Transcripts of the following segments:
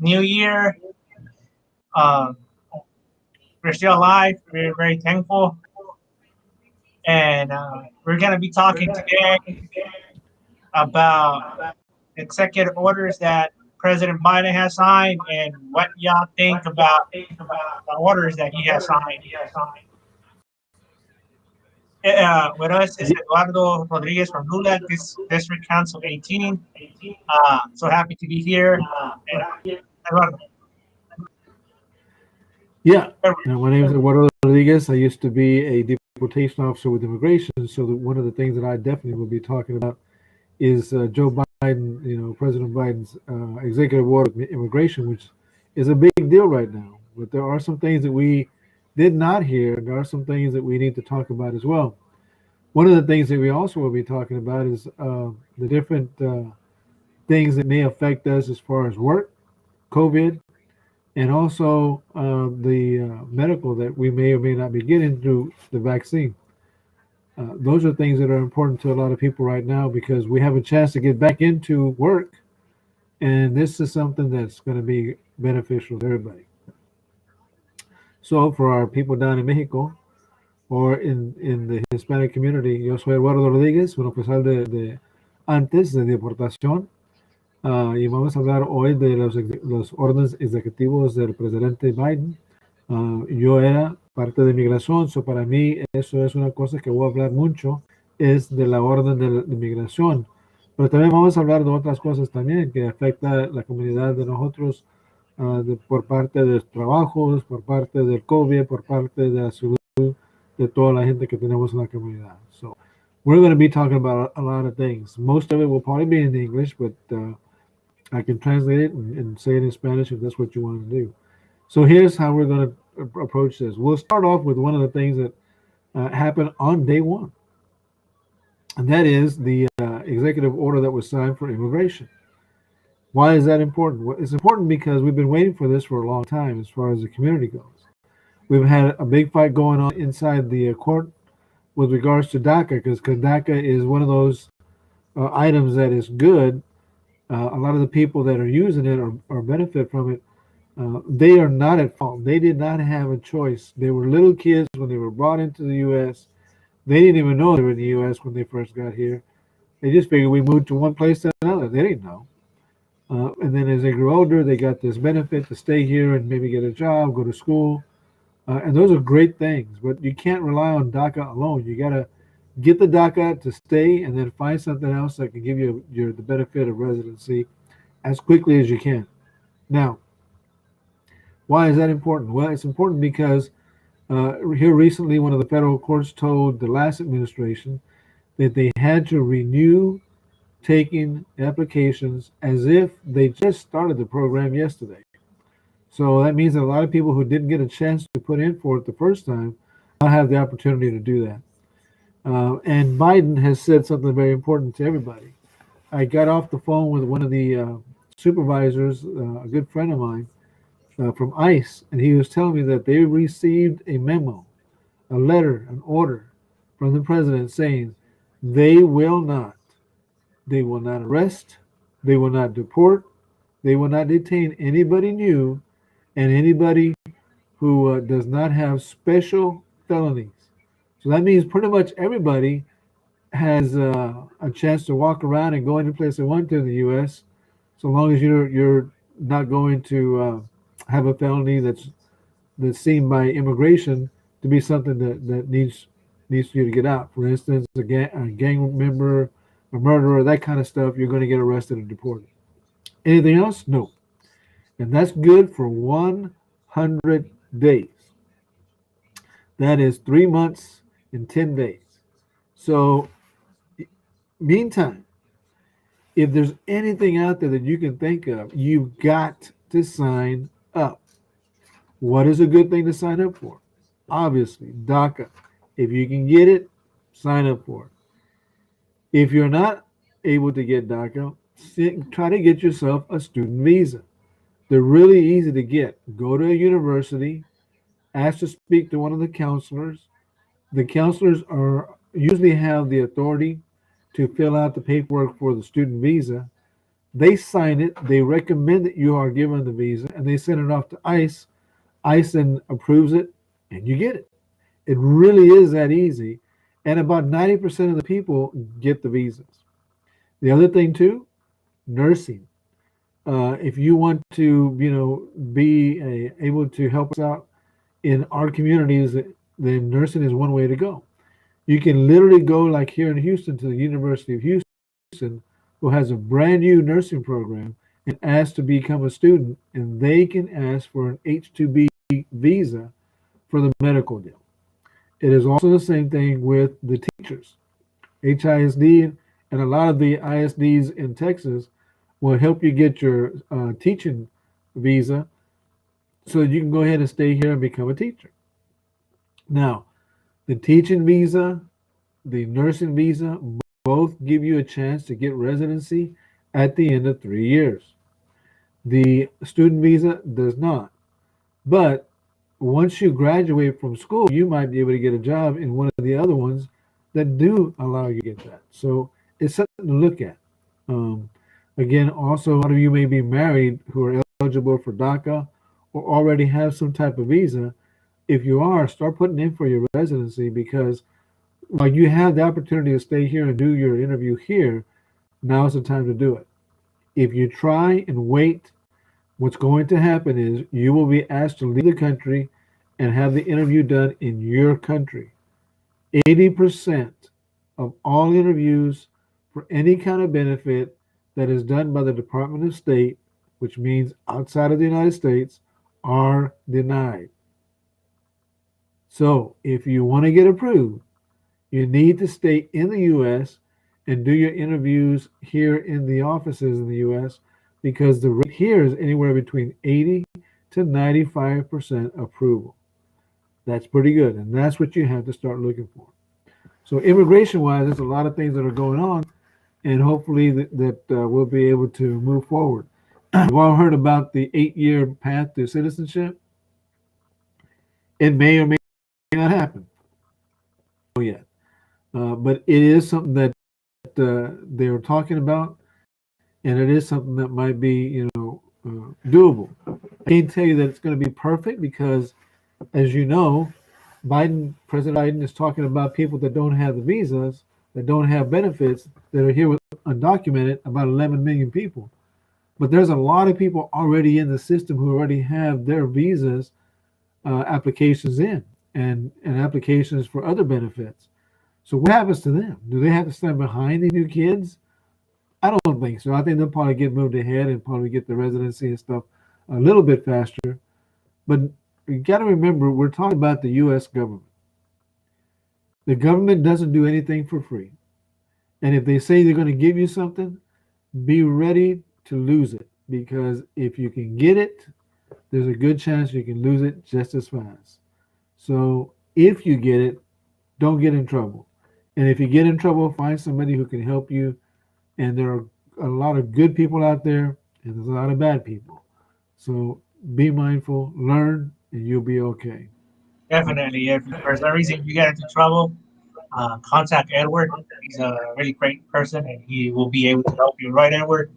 new year. Uh, we're still alive. We're very thankful. And we're going to be talking today about executive orders that President Biden has signed and what y'all think about the orders that he has signed. With us is Eduardo Rodriguez from Lula, District Council 18. So happy to be here. And, Eduardo. Yeah, my name is Eduardo Rodriguez. I used to be a deportation officer with immigration. So one of the things that I definitely will be talking about is Joe Biden, President Biden's executive order of immigration, which is a big deal right now. But there are some things that we did not hear. There are some things that we need to talk about as well. One of the things that we also will be talking about is the different things that may affect us as far as work, COVID, and also the medical that we may or may not be getting through the vaccine. Those are things that are important to a lot of people right now because we have a chance to get back into work, and this is something that's going to be beneficial to everybody. So for our people down in Mexico or in the Hispanic community, yo soy Eduardo Rodríguez, un oficial de antes de deportación. Y vamos a hablar hoy de los órdenes ejecutivos del presidente Biden. Yo era parte de migración, so para mí eso es una cosa que voy a hablar mucho, es de la orden de migración. Pero también vamos a hablar de otras cosas también que afecta la comunidad de nosotros por parte de los trabajos, por parte del COVID, por parte de la salud de toda la gente que tenemos en la comunidad. So we're going to be talking about a lot of things. Most of it will probably be in English, but I can translate it and say it in Spanish if that's what you want to do. So here's how we're going to approach this. We'll start off with one of the things that happened on day one, and that is the executive order that was signed for immigration. Why is that important? Well, it's important because we've been waiting for this for a long time as far as the community goes. We've had a big fight going on inside the court with regards to DACA because DACA is one of those items that is good. A lot of the people that are using it or benefit from it, they are not at fault. They did not have a choice. They were little kids when they were brought into the U.S. They didn't even know they were in the U.S. when they first got here. They just figured we moved to one place to another. They didn't know. And then as they grew older, they got this benefit to stay here and maybe get a job, go to school. And those are great things. But you can't rely on DACA alone. You got to get the DACA to stay and then find something else that can give you the benefit of residency as quickly as you can. Now, why is that important? Well, it's important because here recently, one of the federal courts told the last administration that they had to renew taking applications as if they just started the program yesterday. So that means that a lot of people who didn't get a chance to put in for it the first time now have the opportunity to do that. And Biden has said something very important to everybody. I got off the phone with one of the supervisors, a good friend of mine from ICE, and he was telling me that they received a memo, a letter, an order from the president saying they will not arrest, they will not deport, they will not detain anybody new and anybody who does not have special felonies. So that means pretty much everybody has a chance to walk around and go any place they want to in the U.S. so long as you're not going to have a felony that's seen by immigration to be something that needs you to get out. For instance, a gang member, a murderer, that kind of stuff, you're going to get arrested and deported. Anything else? No. And that's good for 100 days. That is 3 months and 10 days. So, meantime, if there's anything out there that you can think of, you've got to sign up. What is a good thing to sign up for? Obviously, DACA. If you can get it, sign up for it. If you're not able to get DACA, try to get yourself a student visa. They're really easy to get. Go to a university, ask to speak to one of the counselors. The counselors usually have the authority to fill out the paperwork for the student visa. They sign it, they recommend that you are given the visa, and they send it off to ICE. ICE then approves it, and you get it. It really is that easy. And about 90% of the people get the visas. The other thing, too, nursing. If you want to, be able to help us out in our communities, then nursing is one way to go. You can literally go, like here in Houston, to the University of Houston, who has a brand new nursing program, and ask to become a student, and they can ask for an H-2B visa for the medical deal. It is also the same thing with the teachers. HISD and a lot of the ISDs in Texas will help you get your teaching visa so that you can go ahead and stay here and become a teacher. Now, the teaching visa, the nursing visa, both give you a chance to get residency at the end of 3 years. The student visa does not. But once you graduate from school, you might be able to get a job in one of the other ones that do allow you to get that. So it's something to look at. Um, Again, also, a lot of you may be married who are eligible for DACA or already have some type of visa. If you are, start putting in for your residency because while you have the opportunity to stay here and do your interview here, now is the time to do it. If you try and wait, what's going to happen is you will be asked to leave the country and have the interview done in your country. 80% of all interviews for any kind of benefit that is done by the Department of State, which means outside of the United States, are denied. So if you want to get approved, you need to stay in the U.S. and do your interviews here in the offices in the U.S. because the rate here is anywhere between 80 to 95% approval. That's pretty good, and that's what you have to start looking for. So immigration-wise, there's a lot of things that are going on, and hopefully that we'll be able to move forward. We've all heard about the 8-year path to citizenship. It may or may not happen yet, but it is something that they're talking about, and it is something that might be, doable. I can't tell you that it's going to be perfect because, as you know, President Biden is talking about people that don't have the visas, that don't have benefits, that are here with undocumented, about 11 million people. But there's a lot of people already in the system who already have their visas applications in and applications for other benefits. So what happens to them? Do they have to stand behind these new kids? I don't think so. I think they'll probably get moved ahead and probably get the residency and stuff a little bit faster. But you got to remember, we're talking about the U.S. government. The government doesn't do anything for free. And if they say they're going to give you something, be ready to lose it. Because if you can get it, there's a good chance you can lose it just as fast. So if you get it, don't get in trouble. And if you get in trouble, find somebody who can help you. And there are a lot of good people out there, and there's a lot of bad people. So be mindful, learn, and you'll be okay. Definitely. If for some reason you get into trouble, contact Edward. He's a really great person, and he will be able to help you. Right, Edward?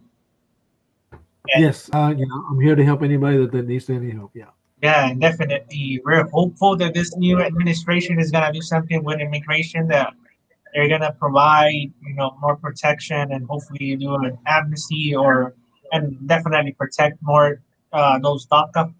And Yes, I'm here to help anybody that needs any help. Yeah. yeah, and definitely, we're hopeful that this new administration is gonna do something with immigration that they're gonna provide, more protection and hopefully do an amnesty or and definitely protect more those DACA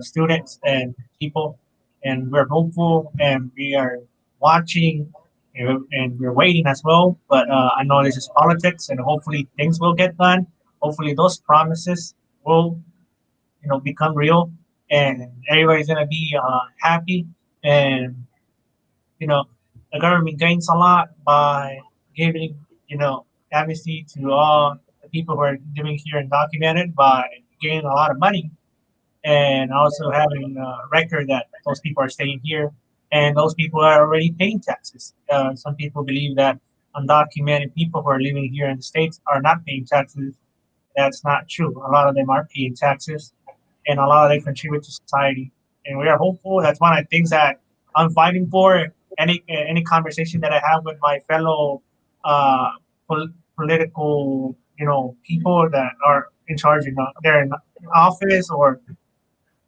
students and people. And we're hopeful and we are watching and we're waiting as well. But I know this is politics and hopefully things will get done. Hopefully those promises will, become real and everybody's gonna be happy and you know, the government gains a lot by giving, amnesty to all the people who are living here undocumented by gaining a lot of money and also having a record that those people are staying here and those people are already paying taxes. Some people believe that undocumented people who are living here in the States are not paying taxes. That's not true. A lot of them are paying taxes and a lot of them contribute to society. And we are hopeful. That's one of the things that I'm fighting for. Any conversation that I have with my fellow uh, political people that are in charge, they're in office, or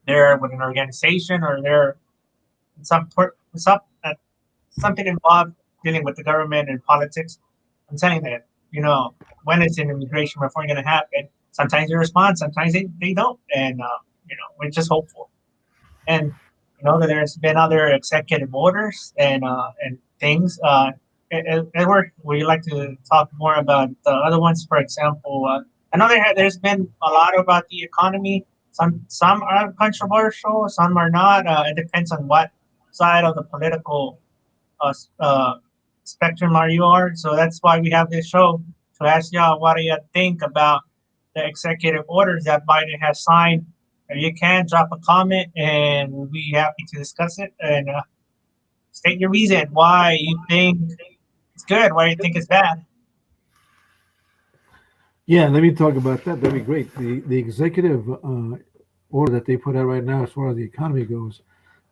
they're with an organization, or they're in something involved dealing with the government and politics. I'm telling that, when it's an immigration reform going to happen, sometimes they respond, sometimes they don't. And, we're just hopeful. And, that there's been other executive orders and things. Edward, would you like to talk more about the other ones? For example, I know there's been a lot about the economy. Some are controversial, some are not. It depends on what side of the political uh, uh, spectrum are you on. So that's why we have this show, to ask y'all what do you think about the executive orders that Biden has signed. If you can, drop a comment and we'll be happy to discuss it, and state your reason why you think it's good, why you think it's bad. Yeah, let me talk about that. That'd be great. The executive order that they put out right now, as far as the economy goes,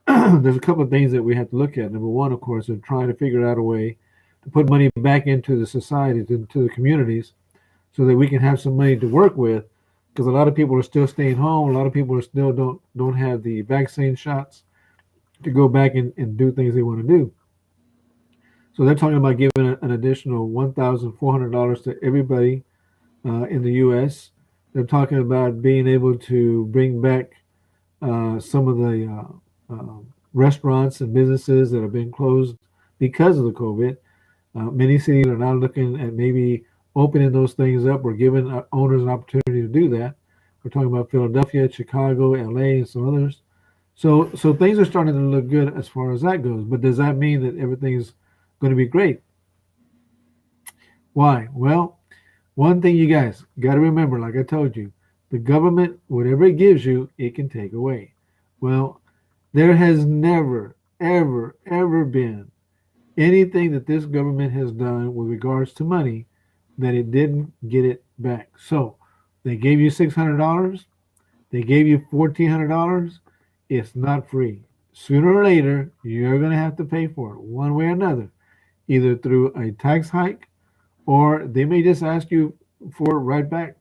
there's a couple of things that we have to look at. Number one, of course, is trying to figure out a way to put money back into the society, into the communities, so that we can have some money to work with. Because a lot of people are still staying home. A lot of people are still don't have the vaccine shots to go back and do things they want to do. So they're talking about giving an additional $1,400 to everybody in the U.S. They're talking about being able to bring back some of the restaurants and businesses that have been closed because of the COVID. Many cities are now looking at maybe opening those things up or giving owners an opportunity to do that. We're talking about Philadelphia, Chicago, LA, and some others. So things are starting to look good as far as that goes. But does that mean that everything's going to be great? Why? Well, one thing you guys got to remember, like I told you, the government, whatever it gives you, it can take away. Well, there has never, ever, ever been anything that this government has done with regards to money that it didn't get it back. So they gave you $600, they gave you $1,400. It's not free. Sooner or later, you're going to have to pay for it one way or another, either through a tax hike, or they may just ask you for it right back.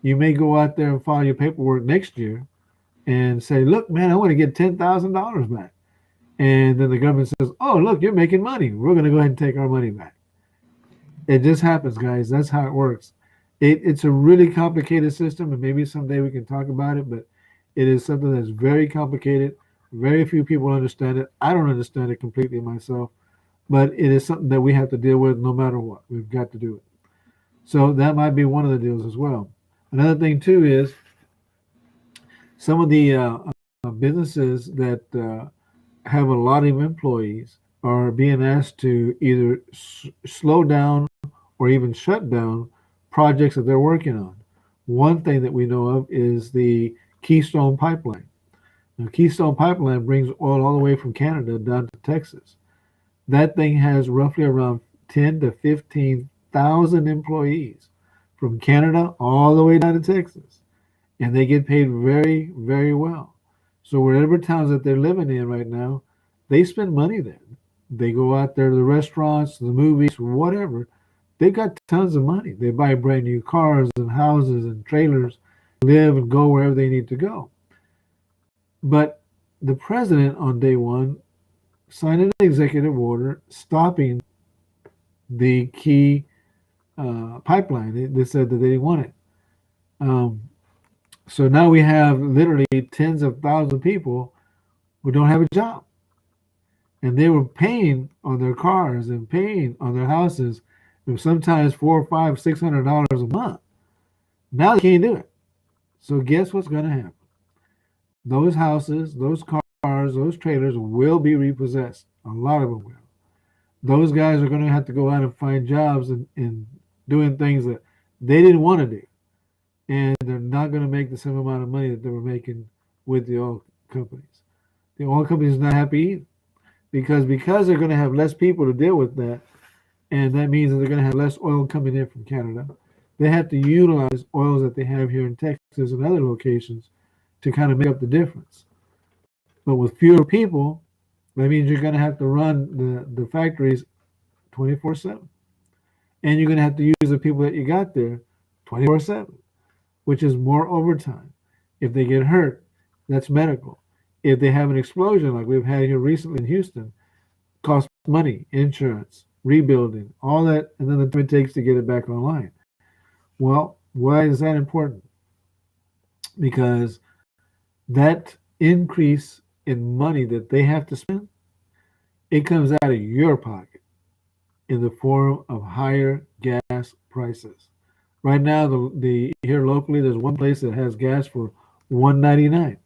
You may go out there and file your paperwork next year and say, look, man, I want to get $10,000 back. And then the government says, oh, look, you're making money. We're going to go ahead and take our money back. It just happens, guys. That's how it works. It's a really complicated system, and maybe someday we can talk about it, but it is something that's very complicated. Very few people understand it. I don't understand it completely myself, but it is something that we have to deal with no matter what. We've got to do it. So that might be one of the deals as well. Another thing, too, is some of the businesses that have a lot of employees are being asked to either slow down or even shut down projects that they're working on. One thing that we know of is the Keystone Pipeline. Now, Keystone Pipeline brings oil all the way from Canada down to Texas. That thing has roughly around 10 to 15,000 employees from Canada all the way down to Texas, and they get paid very, very well. So wherever towns that they're living in right now, they spend money there. They go out there to the restaurants, the movies, whatever. They've got tons of money. They buy brand new cars and houses and trailers, live and go wherever they need to go. But the president on day one signed an executive order stopping the key pipeline. They said that they didn't want it. Um, so now we have literally tens of thousands of people who don't have a job. And they were paying on their cars and paying on their houses, sometimes $400, $500, $600 a month. Now they can't do it. So guess what's going to happen? Those houses, those cars, those trailers will be repossessed. A lot of them will. Those guys are going to have to go out and find jobs and doing things that they didn't want to do. And they're not going to make the same amount of money that they were making with the oil companies. The oil companies are not happy either. Because they're going to have less people to deal with that, and that means that they're going to have less oil coming in from Canada. They have to utilize oils that they have here in Texas and other locations to kind of make up the difference. But with fewer people, that means you're going to have to run the factories 24/7. And you're going to have to use the people that you got there 24/7, which is more overtime. If they get hurt, that's medical. If they have an explosion like we've had here recently in Houston, costs money, insurance, rebuilding, all that, and then the time it takes to get it back online. Well, why is that important? Because that increase in money that they have to spend, it comes out of your pocket in the form of higher gas prices. Right now, the here locally, there's one place that has gas for 1.99.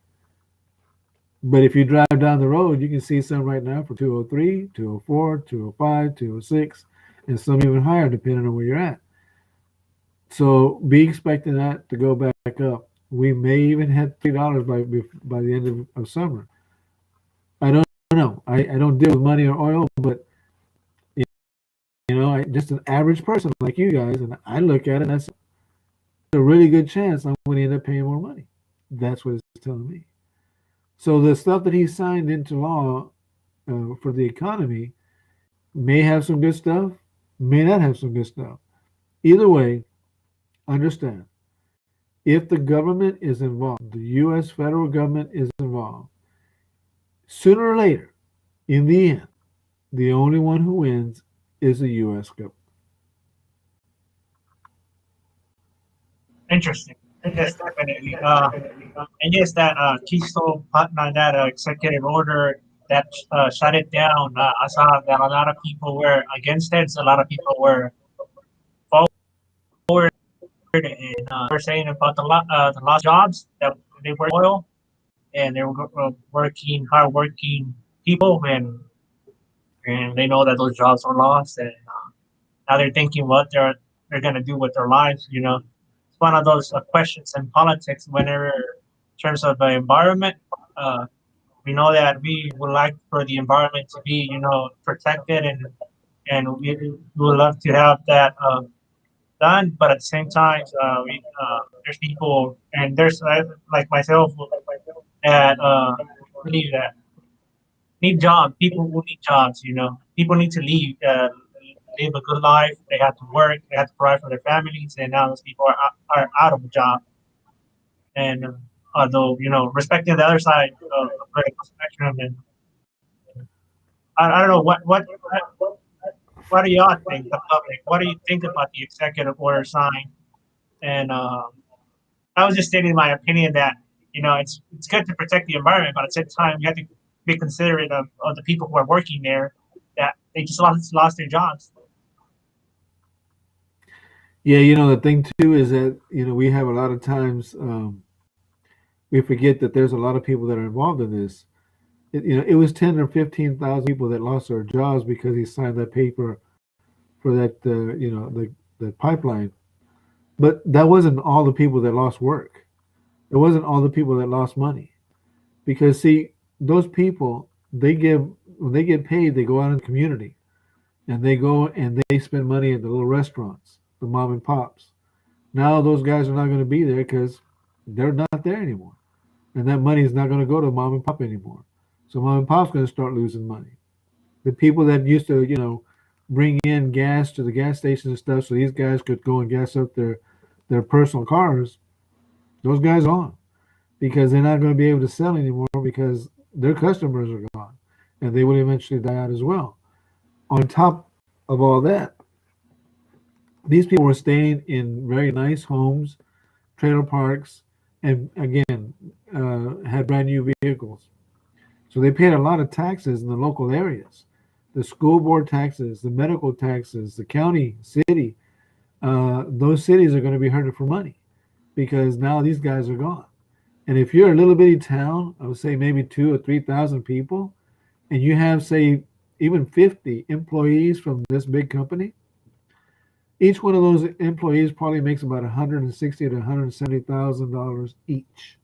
But if you drive down the road, you can see some right now for 203, 204, 205, 206, and some even higher depending on where you're at. So be expecting that to go back up. We may even hit $3 by the end of summer. I don't know. I don't deal with money or oil, but just an average person like you guys, and I look at it and that's a really good chance I'm going to end up paying more money. That's what it's telling me. So the stuff that he signed into law for the economy may have some good stuff, may not have some good stuff. Either way, understand, if the government is involved, the U.S. federal government is involved, sooner or later, in the end, the only one who wins is the U.S. government. Interesting. Yes, definitely. And yes, that Keystone Pipeline, that executive order that shut it down. I saw that a lot of people were against it. So a lot of people were forward, and were saying about the lost jobs that they were in oil, and they were working, hard working people, and they know that those jobs are lost, and now they're thinking what they're gonna do with their lives. It's one of those questions in politics. Whenever, in terms of the environment, uh, we know that we would like for the environment to be, protected, and we would love to have that done. But at the same time, there's people, and there's like myself that believe that need jobs. People who need jobs. People need to live a good life. They have to work. They have to provide for their families, and now those people are out of a job. And although respecting the other side of the political spectrum, and I don't know what do y'all think, the public? What do you think about the executive order sign? And I was just stating my opinion that it's good to protect the environment, but at the same time, you have to be considerate of the people who are working there, that they just lost their jobs. Yeah, the thing too is that we have a lot of times we forget that there's a lot of people that are involved in this. It was 10 or 15,000 people that lost their jobs because he signed that paper for that the pipeline. But that wasn't all the people that lost work. It wasn't all the people that lost money. Because see, those people, when they get paid, they go out in the community and they go and they spend money at the little restaurants, the mom and pops. Now those guys are not going to be there because they're not there anymore. And that money is not going to go to mom and pop anymore. So mom and pop's going to start losing money. The people that used to, bring in gas to the gas stations and stuff so these guys could go and gas up their personal cars, those guys are gone because they're not going to be able to sell anymore because their customers are gone and they will eventually die out as well. On top of all that, these people were staying in very nice homes, trailer parks, and again, had brand new vehicles. So they paid a lot of taxes in the local areas, the school board taxes, the medical taxes, the county, city. Those cities are going to be hurting for money because now these guys are gone. And if you're a little bitty town, I would say maybe 2,000 or 3,000 people, and you have, say, even 50 employees from this big company, each one of those employees probably makes about $160,000 to $170,000 each,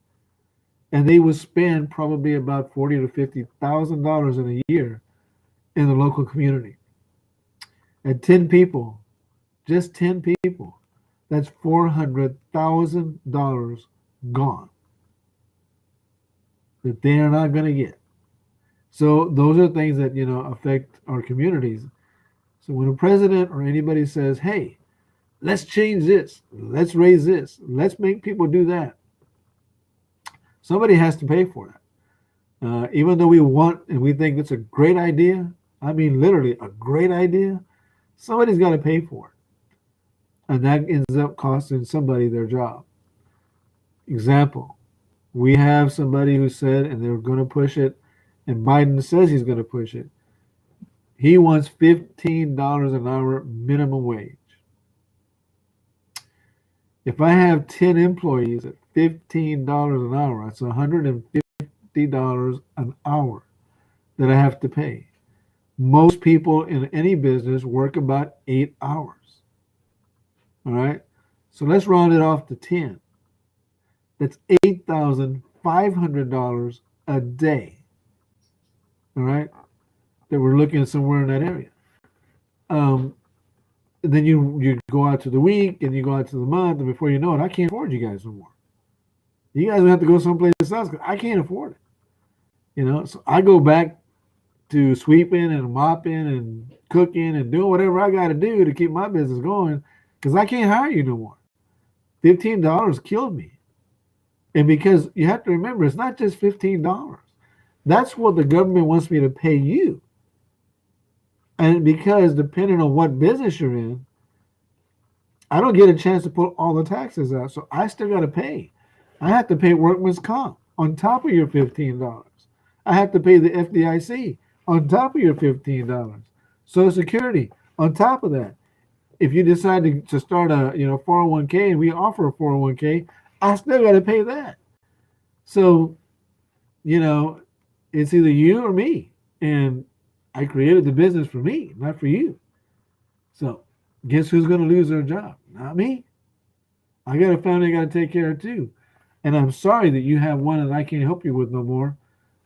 and they would spend probably about $40,000 to $50,000 in a year in the local community. At 10 people, just 10 people, that's $400,000 gone that they are not going to get. So those are things that affect our communities. So when a president or anybody says, "Hey, Let's change this. Let's raise this. Let's make people do that. Somebody has to pay for it. Even though we want and we think it's a great idea, I mean, literally a great idea, somebody's got to pay for it. And that ends up costing somebody their job. Example, we have somebody who said, and they're going to push it, and Biden says he's going to push it. He wants $15 an hour minimum wage. If I have 10 employees at $15 an hour, that's $150 an hour that I have to pay. Most people in any business work about 8 hours. All right. So let's round it off to 10. That's $8,500 a day. All right. That we're looking somewhere in that area. Then you go out to the week and you go out to the month, and before you know it, I can't afford you guys no more. You guys have to go someplace else because I can't afford it. So I go back to sweeping and mopping and cooking and doing whatever I got to do to keep my business going because I can't hire you no more. $15 killed me. And because you have to remember, it's not just $15. That's what the government wants me to pay you. And because depending on what business you're in, I don't get a chance to put all the taxes out. So I still got to pay. I have to pay workman's comp on top of your $15. I have to pay the FDIC on top of your $15. Social Security on top of that. If you decide to start a 401k and we offer a 401k, I still got to pay that. So, it's either you or me. And I created the business for me, not for you. So guess who's going to lose their job? Not me. I got a family I got to take care of too. And I'm sorry that you have one that I can't help you with no more.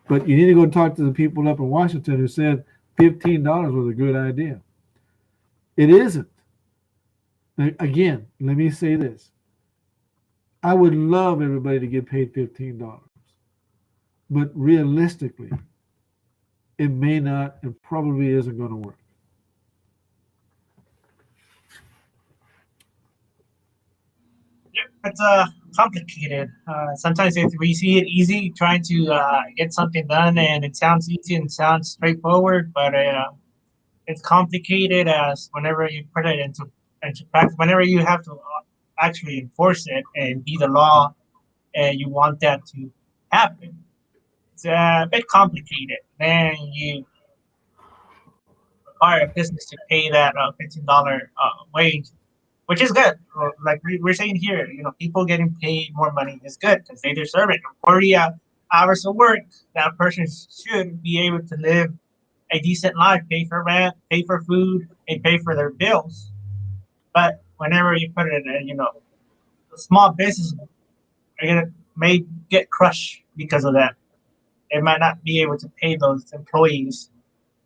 But you need to go talk to the people up in Washington who said $15 was a good idea. It isn't. Again, let me say this. I would love everybody to get paid $15. But realistically, it may not and probably isn't going to work. It's complicated. Sometimes we see it easy trying to get something done, and it sounds easy and sounds straightforward, but it's complicated as whenever you put it into practice, whenever you have to actually enforce it and be the law, and you want that to happen. It's a bit complicated. Then you require a business to pay that $15 wage, which is good. Like we're saying here, people getting paid more money is good because they deserve it. 40 hours of work, that person should be able to live a decent life, pay for rent, pay for food, and pay for their bills. But whenever you put it in, small business are may get crushed because of that. They might not be able to pay those employees.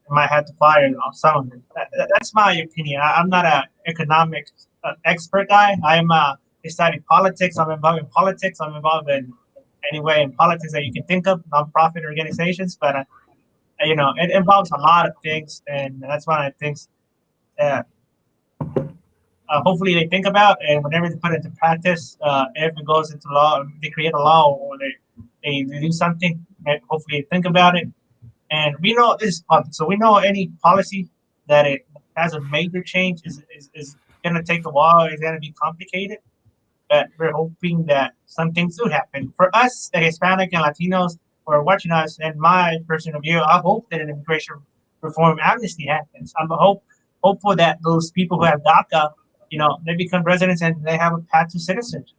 They might have to fire some of them. That's my opinion. I'm not an economic expert guy. I'm studying politics. I'm involved in politics. I'm involved in anyway in politics that you can think of, nonprofit organizations. But it involves a lot of things, and that's one of the things that hopefully they think about. And whenever they put it into practice, if it goes into law, they create a law or they do something. Hopefully they think about it. And we know this is politics, so we know any policy that it has a major change is going to take a while. It's going to be complicated, but we're hoping that some things do happen. For us, the Hispanic and Latinos who are watching us, and my personal view, I hope that an immigration reform amnesty happens. I'm hopeful that those people who have DACA, they become residents and they have a path to citizenship.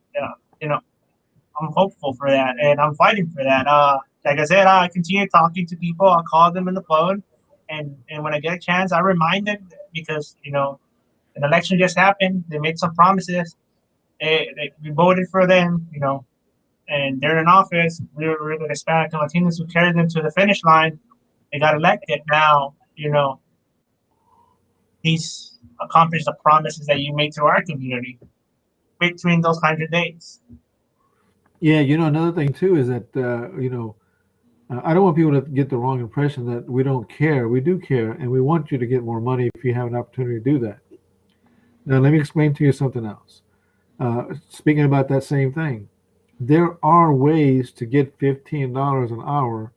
I'm hopeful for that, and I'm fighting for that. Like I said, I continue talking to people. I call them on the phone, and when I get a chance, I remind them because an election just happened. They made some promises. We voted for them, and they're in office. We're the Hispanic and Latinos who carried them to the finish line. They got elected. Now, he's accomplished the promises that you made to our community between those 100 days. Yeah, another thing too is that I don't want people to get the wrong impression that we don't care. We do care, and we want you to get more money if you have an opportunity to do that. Now, let me explain to you something else. Speaking about that same thing, there are ways to get $15 an hour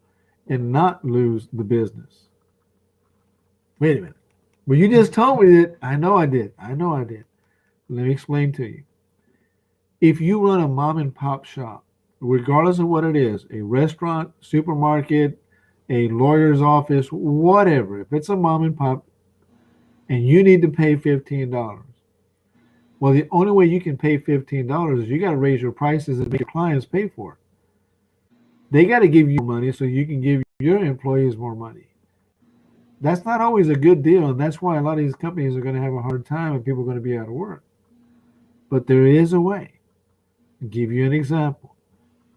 and not lose the business. Wait a minute. Well, you just told me that. I know I did. I know I did. Let me explain to you. If you run a mom and pop shop, regardless of what it is, a restaurant, supermarket, a lawyer's office, whatever, if it's a mom and pop and you need to pay $15, well, the only way you can pay $15 is you got to raise your prices and make your clients pay for it. They got to give you money so you can give your employees more money. That's not always a good deal, and that's why a lot of these companies are going to have a hard time and people are going to be out of work. But there is a way. I'll give you an example.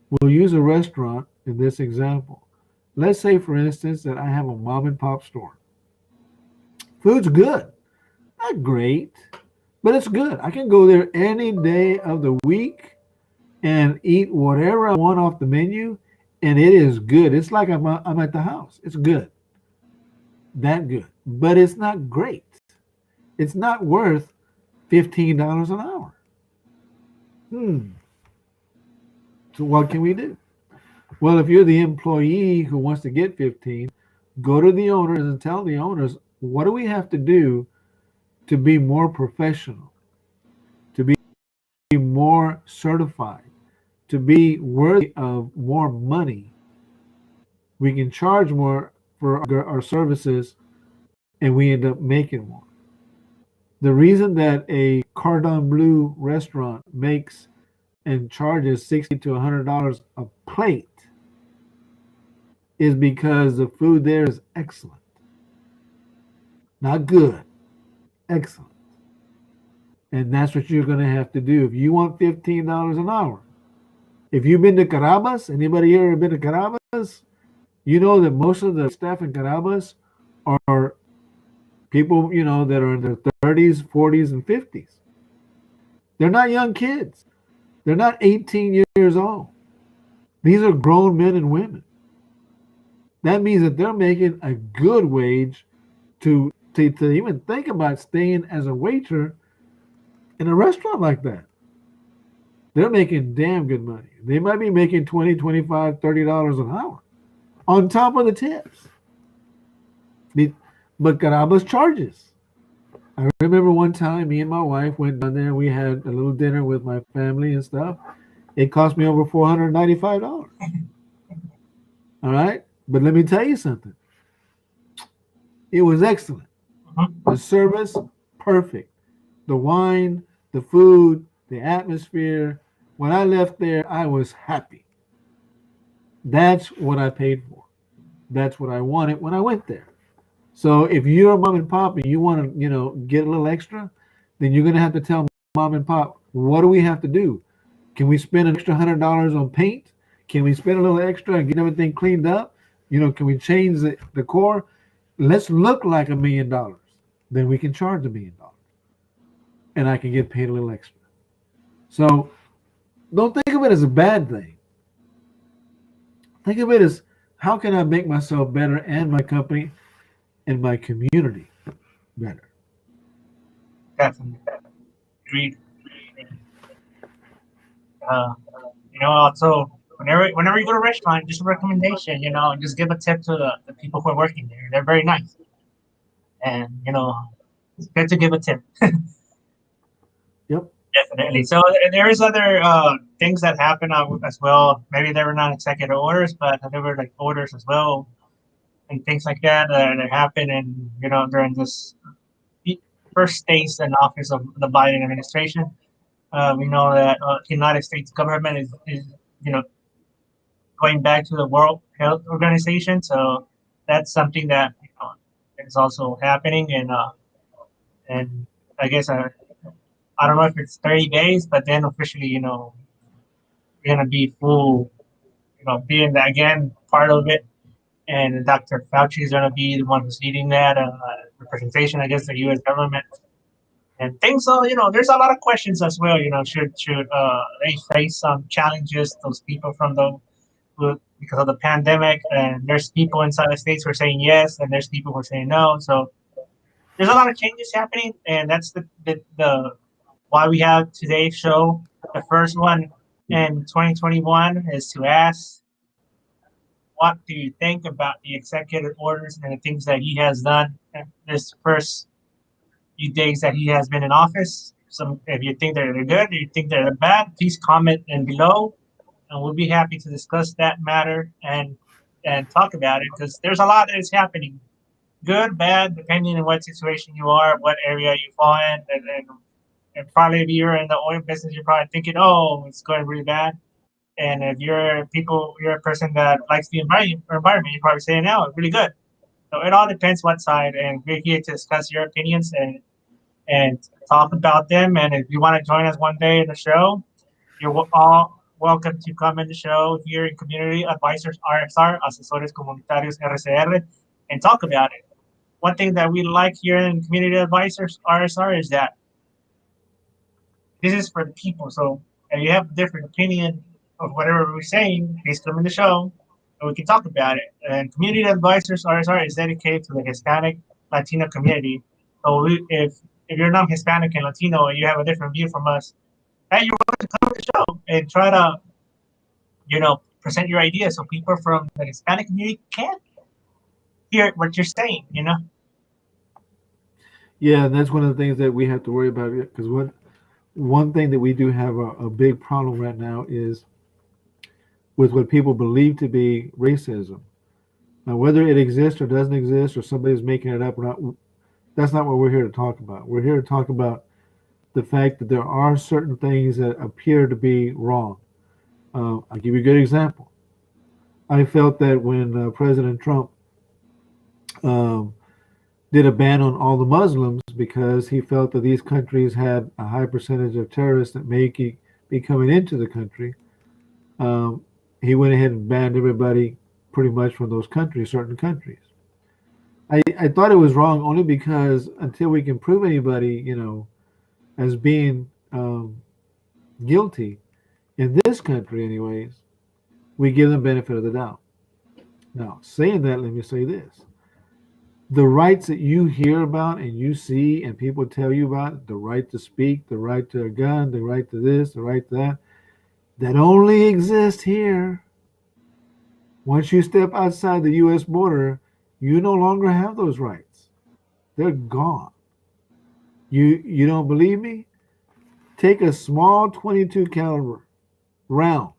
We'll use a restaurant in this example. Let's say, for instance, that I have a mom and pop store. Food's good. Not great, but it's good. I can go there any day of the week and eat whatever I want off the menu, and it is good. It's like I'm at the house. It's good. That good. But it's not great. It's not worth $15 an hour. So what can we do? Well, if you're the employee who wants to get 15, go to the owners and tell the owners, what do we have to do to be more professional, to be more certified, to be worthy of more money? We can charge more for our services and we end up making more. The reason that a cordon bleu restaurant makes and charges $60 to $100 a plate is because the food there is excellent. Not good, excellent. And that's what you're going to have to do. If you want $15 an hour, if you've been to Carabas, anybody here been to Carabas? You know that most of the staff in Carabas are people, that are in their 30s, 40s, and 50s. They're not young kids. They're not 18 years old. These are grown men and women. That means that they're making a good wage to even think about staying as a waiter in a restaurant like that. They're making damn good money. They might be making $20, $25, $30 an hour on top of the tips. But Carabas charges. I remember one time me and my wife went down there. We had a little dinner with my family and stuff. It cost me over $495. All right? But let me tell you something. It was excellent. The service, perfect. The wine, the food, the atmosphere. When I left there, I was happy. That's what I paid for. That's what I wanted when I went there. So if you're a mom and pop and you want to, get a little extra, then you're going to have to tell mom and pop, what do we have to do? Can we spend an extra $100 on paint? Can we spend a little extra and get everything cleaned up? Can we change the core? Let's look like $1 million. Then we can charge $1 million. And I can get paid a little extra. So don't think of it as a bad thing. Think of it as, how can I make myself better and my company and my community better? Definitely. Agreed. Also, whenever you go to a restaurant, just a recommendation, just give a tip to the people who are working there. They're very nice. And, it's good to give a tip. Yep. Definitely. So there is other things that happen as well. Maybe they were not executive orders, but there were like orders as well and things like that happen. And, during this first days in office of the Biden administration, we know that the United States government is going back to the World Health Organization. So that's something that is also happening. And I guess I don't know if it's 30 days, but then officially, we're gonna be full, being again part of it. And Dr. Fauci is gonna be the one who's leading that representation against the U.S. government. And things, there's a lot of questions as well. Should they face some challenges? Those people because of the pandemic, and there's people inside the states who are saying yes, and there's people who are saying no. So there's a lot of changes happening, and that's the why we have today's show. The first one in 2021 is to ask, what do you think about the executive orders and the things that he has done this first few days that he has been in office? Some, if you think they're good, or you think they're bad, please comment in below, and we'll be happy to discuss that matter and talk about it, because there's a lot that is happening, good, bad, depending on what situation you are, what area you fall in, and probably if you're in the oil business, you're probably thinking, oh, it's going really bad. And if you're a person that likes the environment, you're probably saying, no, it's really good. So it all depends what side, and we're here to discuss your opinions and talk about them. And if you want to join us one day in the show, you're all welcome to come in the show here in Community Advisors RSR, Asesores Comunitarios RSR, and talk about it. One thing that we like here in Community Advisors RSR is that this is for the people. So if you have a different opinion of whatever we're saying, please come in the show and we can talk about it. And Community Advisors RSR is dedicated to the Hispanic Latino community. So if you're not Hispanic and Latino and you have a different view from us, hey, you're welcome to come to the show and try to, present your ideas so people from the Hispanic community can hear what you're saying. Yeah, and that's one of the things that we have to worry about, because one thing that we do have a big problem right now is with what people believe to be racism. Now, whether it exists or doesn't exist, or somebody's making it up or not, that's not what we're here to talk about. We're here to talk about the fact that there are certain things that appear to be wrong. I'll give you a good example. I felt that when President Trump um, did a ban on all the Muslims, because he felt that these countries had a high percentage of terrorists that may be coming into the country, um, he went ahead and banned everybody pretty much from those countries, certain countries. I thought it was wrong only because until we can prove anybody, as being guilty in this country, anyways, we give them benefit of the doubt. Now, saying that, let me say this: the rights that you hear about and you see and people tell you about, the right to speak, the right to a gun, the right to this, the right to that, that only exist here. Once you step outside the U.S. border, you no longer have those rights. They're gone. You don't believe me? Take a small 22 caliber round.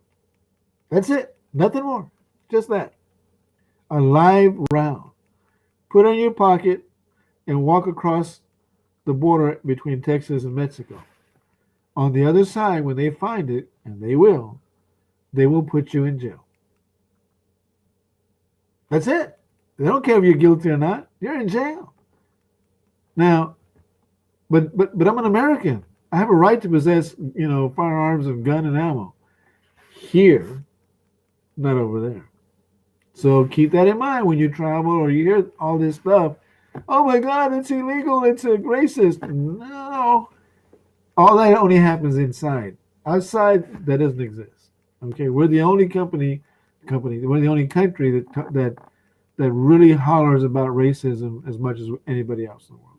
That's it. Nothing more. Just that. A live round. Put it in your pocket and walk across the border between Texas and Mexico. On the other side, when they find it, and they will put you in jail. That's it. They don't care if you're guilty or not. You're in jail. Now, but I'm an American. I have a right to possess, firearms and gun and ammo. Here, not over there. So keep that in mind when you travel or you hear all this stuff. Oh my God, it's illegal. It's a racist. No, all that only happens inside. Outside, that doesn't exist. Okay, we're the only we're the only country that really hollers about racism as much as anybody else in the world.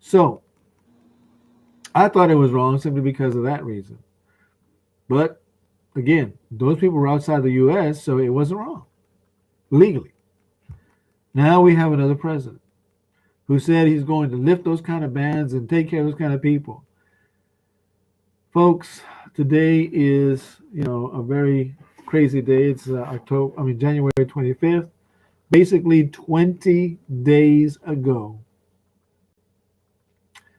So I thought it was wrong simply because of that reason. But again, those people were outside the U.S., so it wasn't wrong legally. Now we have another president who said he's going to lift those kind of bans and take care of those kind of people. Folks, today is, a very crazy day. It's January 25th. Basically 20 days ago,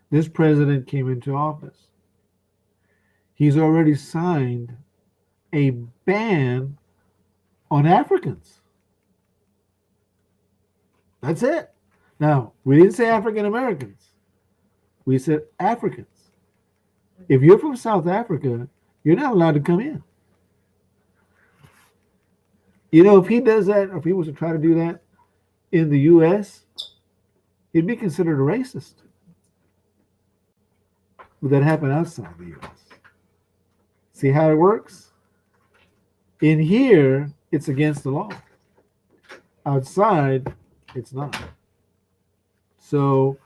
this president came into office. He's already signed a ban on Africans. That's it. Now, we didn't say African Americans. We said Africans. If you're from South Africa, you're not allowed to come in. If he does that, or if he was to try to do that in the U.S., he'd be considered a racist. But that happened outside the U.S. See how it works? In here, it's against the law. Outside, it's not. So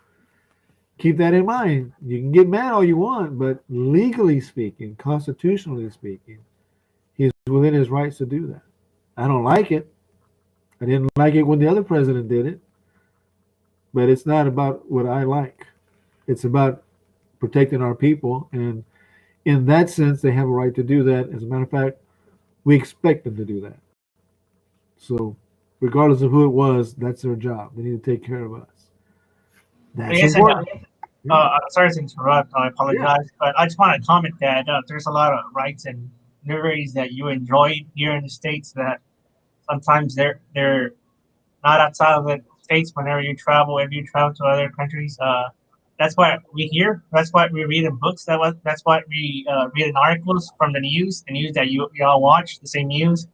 Keep that in mind. You can get mad all you want, but legally speaking, constitutionally speaking, he's within his rights to do that. I don't like it. I didn't like it when the other president did it, but it's not about what I like. It's about protecting our people. And in that sense, they have a right to do that. As a matter of fact, we expect them to do that. So, regardless of who it was, that's their job. They need to take care of us. That's Yes, and important. Yeah. sorry to interrupt. I Yeah. apologize, but I just want to comment that there's a lot of rights and liberties that you enjoy here in the states that sometimes they're not outside of the states. Whenever you travel, if you travel to other countries, that's what we hear. That's what we read in books. That's what we read in articles from the news that you all watch, the same news.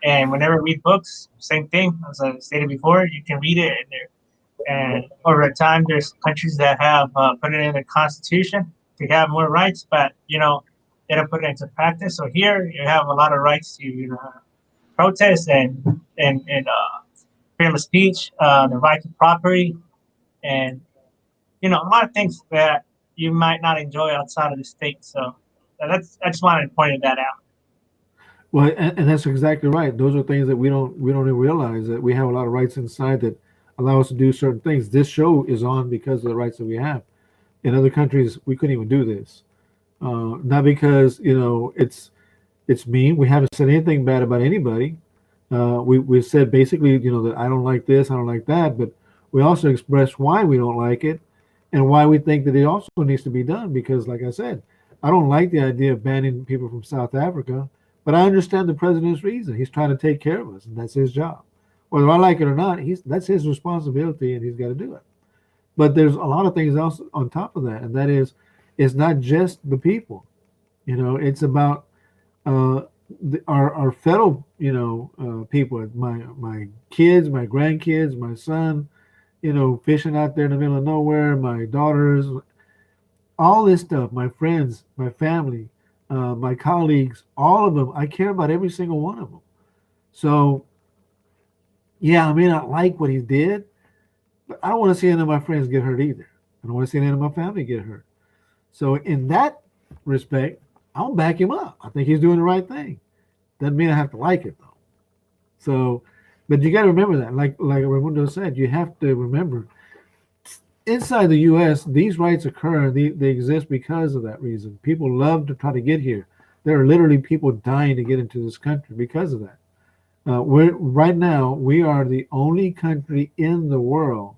And whenever we read books, same thing. As I stated before, you can read it and over time, there's countries that have put it in the constitution to have more rights, but they don't put it into practice. So here, you have a lot of rights to protest and freedom of speech, the right to property, and a lot of things that you might not enjoy outside of the state. So I just wanted to point that out. Well, and that's exactly right. Those are things that we don't even realize that we have a lot of rights inside that allow us to do certain things. This show is on because of the rights that we have. In other countries, we couldn't even do this. Not because it's mean. We haven't said anything bad about anybody. We said basically that I don't like this, I don't like that, but we also expressed why we don't like it and why we think that it also needs to be done. Because, like I said, I don't like the idea of banning people from South Africa, but I understand the president's reason. He's trying to take care of us, and that's his job. Whether I like it or not, that's his responsibility, and he's got to do it. But there's a lot of things else on top of that, and that is, it's not just the people. It's about uh, our fellow people, my kids, my grandkids, my son, fishing out there in the middle of nowhere, my daughters, all this stuff, my friends, my family, my colleagues, all of them. I care about every single one of them. So yeah, I may not like what he did, but I don't want to see any of my friends get hurt either. I don't want to see any of my family get hurt. So in that respect, I'll back him up. I think he's doing the right thing. Doesn't mean I have to like it though. So, but you got to remember that, like Raimundo said, you have to remember inside the U.S. these rights occur. They exist because of that reason. People love to try to get here. There are literally people dying to get into this country because of that. Right now we are the only country in the world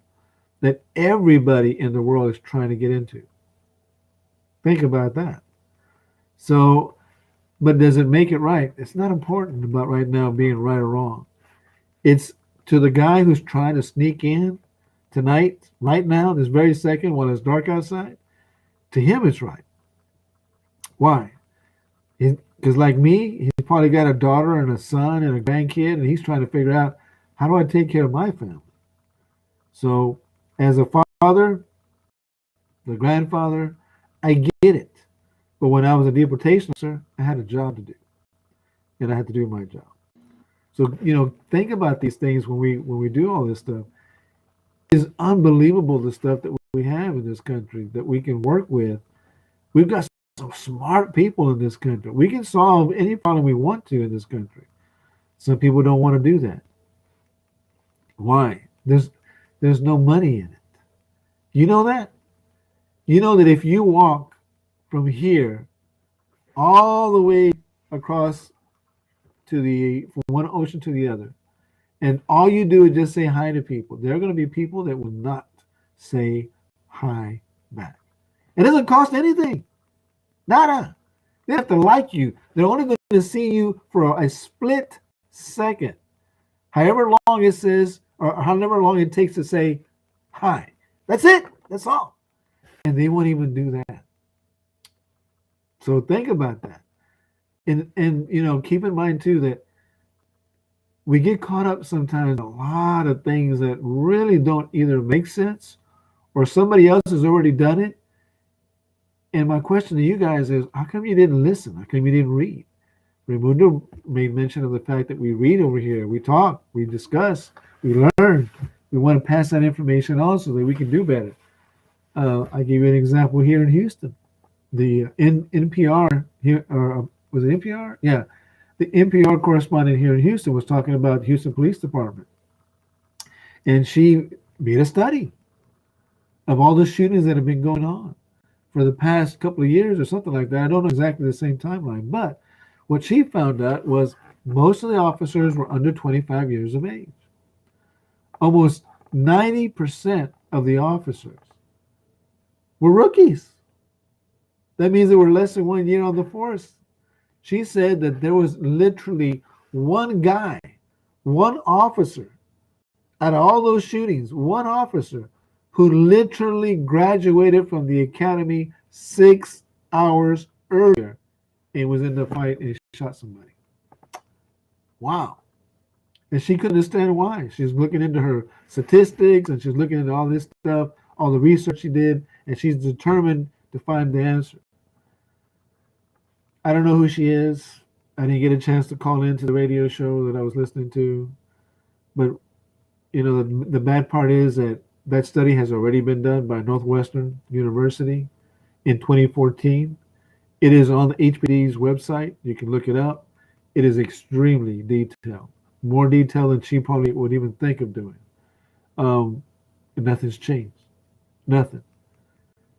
that everybody in the world is trying to get into. Think about that. So, but does it make it right? It's not important about right now being right or wrong. It's to the guy who's trying to sneak in tonight, right now, this very second, while it's dark outside. To him, it's right. Why? Because like me, he's probably got a daughter and a son and a grandkid, and he's trying to figure out, how do I take care of my family? So, as a father, the grandfather, I get it. But when I was a deportation officer, I had a job to do, and I had to do my job. So think about these things when we do all this stuff. It's unbelievable the stuff that we have in this country that we can work with. We've got some smart people in this country. We can solve any problem we want to in this country. Some people don't want to do that. Why? There's no money in it. You know that? You know that if you walk from here all the way across from one ocean to the other, and all you do is just say hi to people, there are going to be people that will not say hi back. It doesn't cost anything. Nada. They have to like you. They're only going to see you for a split second. However long it says, or however long it takes to say hi. That's it. That's all. And they won't even do that. So think about that. And keep in mind too that we get caught up sometimes in a lot of things that really don't either make sense or somebody else has already done it. And my question to you guys is, how come you didn't listen? How come you didn't read? Raimundo made mention of the fact that we read over here, we talk, we discuss, we learn. We want to pass that information on so that we can do better. I give you an example here in Houston. The NPR here, or was it NPR? Yeah, the NPR correspondent here in Houston was talking about Houston Police Department, and she made a study of all the shootings that have been going on for the past couple of years or something like that. I don't know exactly the same timeline, but what she found out was most of the officers were under 25 years of age. Almost 90% of the officers were rookies. That means they were less than 1 year on the force. She said that there was literally one guy, one officer, out of all those shootings, one officer who literally graduated from the academy 6 hours earlier and was in the fight and shot somebody. Wow. And she couldn't understand why. She's looking into her statistics and she's looking into all this stuff, all the research she did, and she's determined to find the answer. I don't know who she is. I didn't get a chance to call into the radio show that I was listening to. But, the bad part is that that study has already been done by Northwestern University in 2014. It is on the HPD's website. You can look it up. It is extremely detailed, more detailed than she probably would even think of doing. And nothing's changed. Nothing.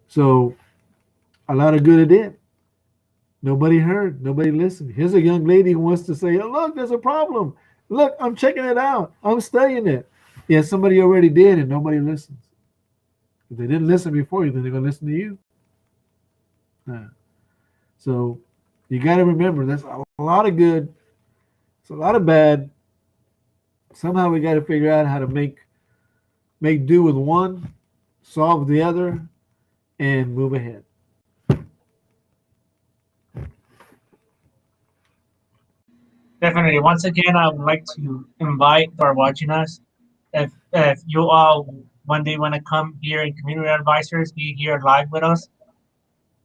So a lot of good it did. Nobody heard. Nobody listened. Here's a young lady who wants to say, oh, look, there's a problem. Look, I'm checking it out. I'm studying it. Yeah, somebody already did, and nobody listens. If they didn't listen before you, then they're going to listen to you. So you got to remember, there's a lot of good. It's a lot of bad. Somehow we got to figure out how to make do with one, solve the other, and move ahead. Definitely. Once again, I would like to invite those who are watching us. If you all one day want to come here and community advisors, be here live with us,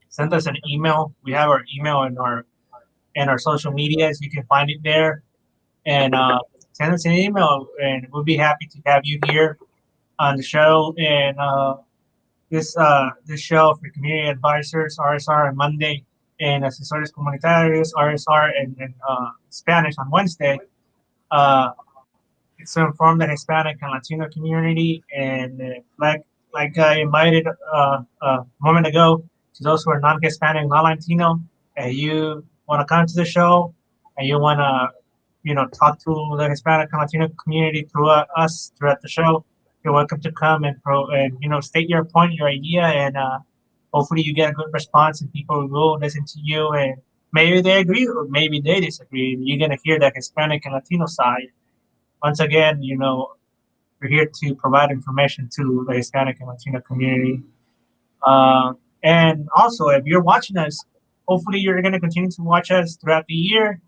send us an email. We have our email in our social medias. You can find it there, and send us an email, and we'll be happy to have you here on the show. And this show for community advisors, RSR on Monday, and Asesores Comunitarios, RSR in Spanish on Wednesday. Uh, it's to inform the Hispanic and Latino community, and like I invited a moment ago, to those who are non-Hispanic, non-Latino, and you want to come to the show, and you want to talk to the Hispanic and Latino community through us throughout the show, you're welcome to come and state your point, your idea, and hopefully you get a good response, and people will listen to you, and maybe they agree or maybe they disagree. You're gonna hear the Hispanic and Latino side. Once again, we're here to provide information to the Hispanic and Latino community. Uh, and also, if you're watching us, hopefully you're going to continue to watch us throughout the year.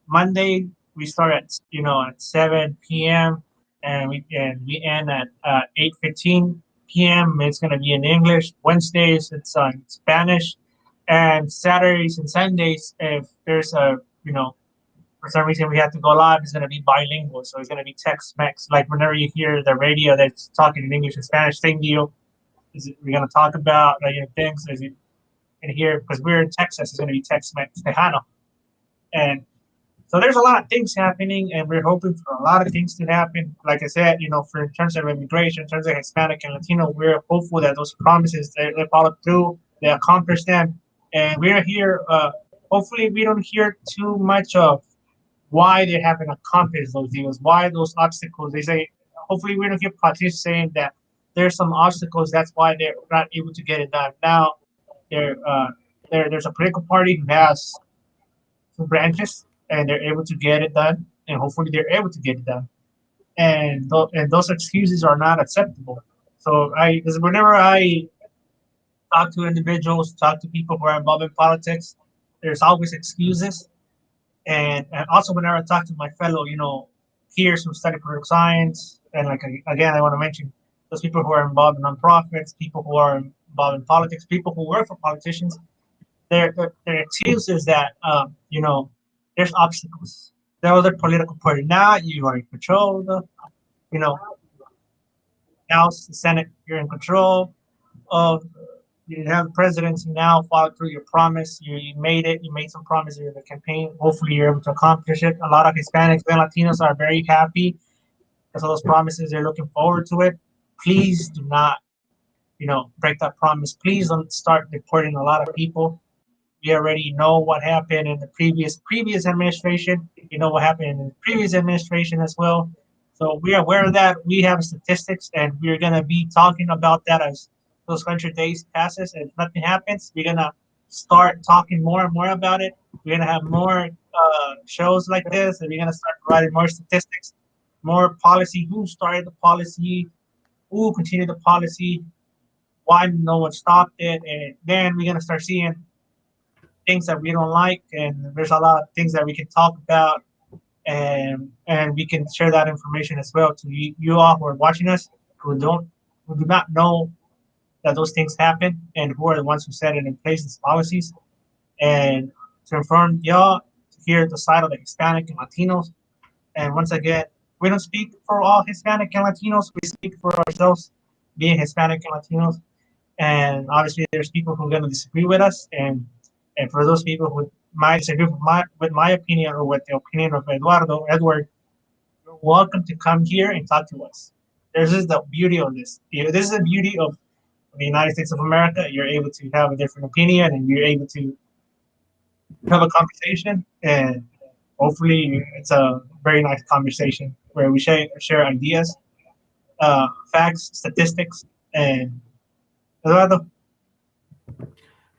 Monday we start at 7 p.m. and we end at 8:15 p.m. It's going to be in English. Wednesdays it's on Spanish, and Saturdays and Sundays, if there's for some reason we have to go live, it's going to be bilingual. So it's going to be Tex-Mex. Like whenever you hear the radio that's talking in English and Spanish, same deal. We're going to talk about things as you can hear, because we're in Texas, it's going to be Tex-Mex, Tejano. And so there's a lot of things happening, and we're hoping for a lot of things to happen. Like I said, for in terms of immigration, in terms of Hispanic and Latino, we're hopeful that those promises, they follow through, they accomplish them. And we're here, hopefully we don't hear too much of why they haven't accomplished those deals, why those obstacles. They say, hopefully we don't hear politicians saying that there's some obstacles, that's why they're not able to get it done. Now, there's a political party who has two branches, and they're able to get it done, and hopefully they're able to get it done. And those excuses are not acceptable. So because whenever I talk to individuals, talk to people who are involved in politics, there's always excuses. And also whenever I talk to my fellow, peers who study political science, and like again, I want to mention those people who are involved in nonprofits, people who are involved in politics, people who work for politicians. Their excuse is that there's obstacles. There are other political party. Now you are in control of the, House, the Senate, you're in control. of you have presidency now follow through your promise. You made it. You made some promises in the campaign. Hopefully, you're able to accomplish it. A lot of Hispanics and Latinos are very happy because of those promises. They're looking forward to it. Please do not, break that promise. Please don't start deporting a lot of people. We already know what happened in the previous administration. You know what happened in the previous administration as well. So we are aware of that. We have statistics, and we're gonna be talking about that as those 100 days passes. And if nothing happens, we're gonna start talking more and more about it. We're gonna have more shows like this, and we're gonna start providing more statistics, more policy. Who started the policy? Who continued the policy? Why no one stopped it? And then we're gonna start seeing things that we don't like, and there's a lot of things that we can talk about, and we can share that information as well to you all who are watching us who do not know that those things happen and who are the ones who set it in place, these policies, and to inform y'all to hear the side of the Hispanic and Latinos. And once again, we don't speak for all Hispanic and Latinos. We speak for ourselves, being Hispanic and Latinos. And obviously, there's people who are going to disagree with us, and for those people who might disagree with my opinion or with the opinion of Edward, you're welcome to come here and talk to us. This is the beauty of this. This is the beauty of the United States of America. You're able to have a different opinion, and you're able to have a conversation, and hopefully, it's a very nice conversation where we share ideas, facts, statistics, and Eduardo.